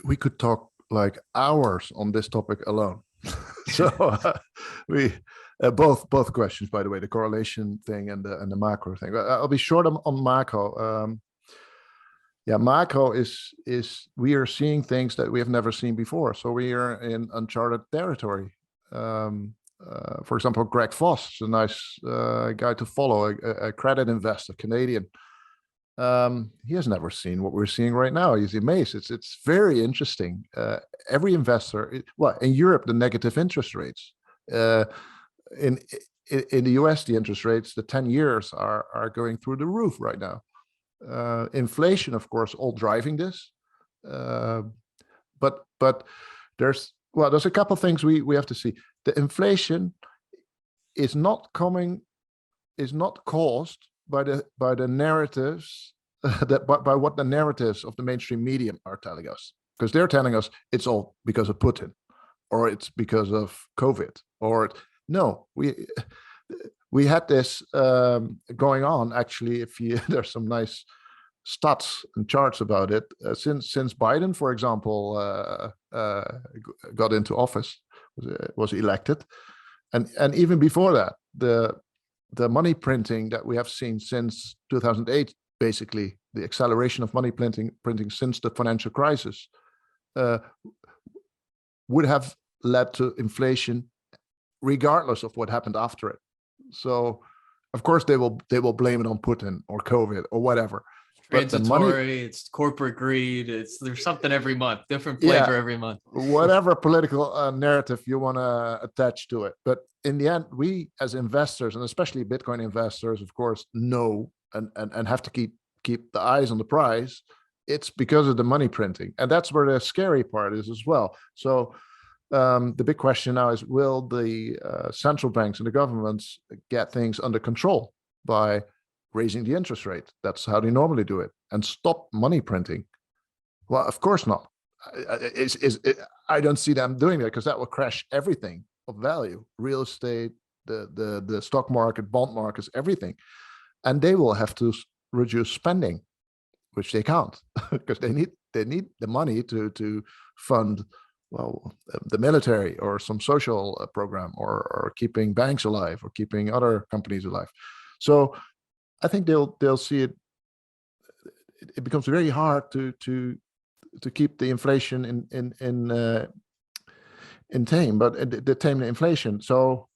We could talk like hours on this topic alone. So we both questions, by the way, the correlation thing and the macro thing. I'll be short on macro. Yeah, macro is we are seeing things that we have never seen before. So we are in uncharted territory. For example, Greg Voss is a nice guy to follow, a credit investor, Canadian. He has never seen what we're seeing right now. He's amazed. It's very interesting. Every investor, well, in Europe, the negative interest rates. In in the US, the interest rates, the 10 years are going through the roof right now. Inflation, of course, all driving this. But there's a couple of things we have to see. The inflation is not caused by the narratives by what the narratives of the mainstream media are telling us, because they're telling us it's all because of Putin, or it's because of COVID, or no, we had this going on. Actually, if you there's some nice stats and charts about it since Biden, for example, got into office, was elected, and even before that, the money printing that we have seen since 2008, basically the acceleration of money printing since the financial crisis, would have led to inflation regardless of what happened after it. So of course they will blame it on Putin or COVID or whatever. Transitory, it's corporate greed, there's something every month, different flavor every month. Whatever political narrative you want to attach to it. But in the end, we as investors, and especially Bitcoin investors, of course, know and have to keep the eyes on the prize. It's because of the money printing. And that's where the scary part is as well. So the big question now is, will the central banks and the governments get things under control by raising the interest rate? That's how they normally do it, and stop money printing. Well, of course not. I don't see them doing that, because that will crash everything of value, real estate, the stock market, bond markets, everything. And they will have to reduce spending, which they can't, because they need the money to fund, well, the military or some social program, or keeping banks alive, or keeping other companies alive. So I think they'll see it. It becomes very hard to keep the inflation in tame, but the tame the inflation. So,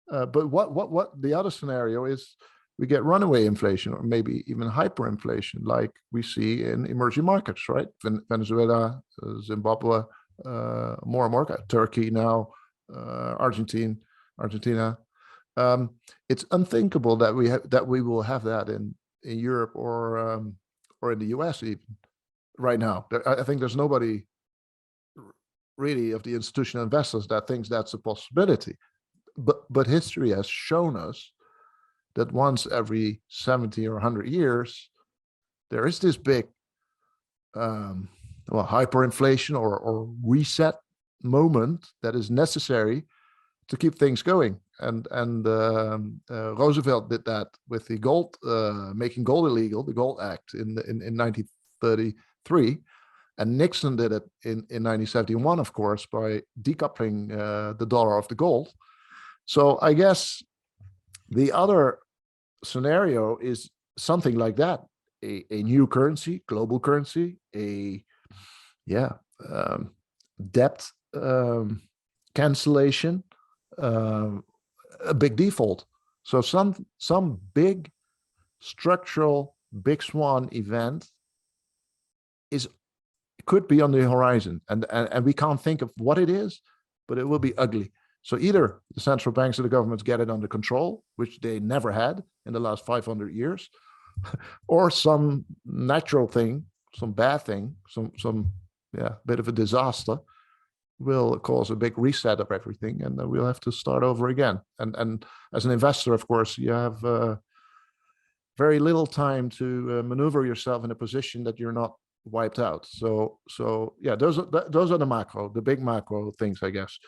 but what the other scenario is, we get runaway inflation, or maybe even hyperinflation, like we see in emerging markets, right? Venezuela, Zimbabwe, more and more, Turkey now, Argentina. It's unthinkable that we will have that in Europe or in the US even right now. I think there's nobody really of the institutional investors that thinks that's a possibility. But history has shown us that once every 70 or 100 years, there is this big hyperinflation or reset moment that is necessary to keep things going. And Roosevelt did that with the gold, making gold illegal, the Gold Act in 1933, and Nixon did it in 1971, of course, by decoupling the dollar of the gold. So I guess the other scenario is something like that: a new currency, global currency, debt cancellation. A big default. So some big structural big swan event could be on the horizon, and we can't think of what it is, but it will be ugly. So either the central banks or the governments get it under control, which they never had in the last 500 years, or some natural thing, some bad thing, some bit of a disaster will cause a big reset of everything, and we'll have to start over again. And as an investor, of course, you have very little time to maneuver yourself in a position that you're not wiped out. So yeah, those are the big macro things, I guess.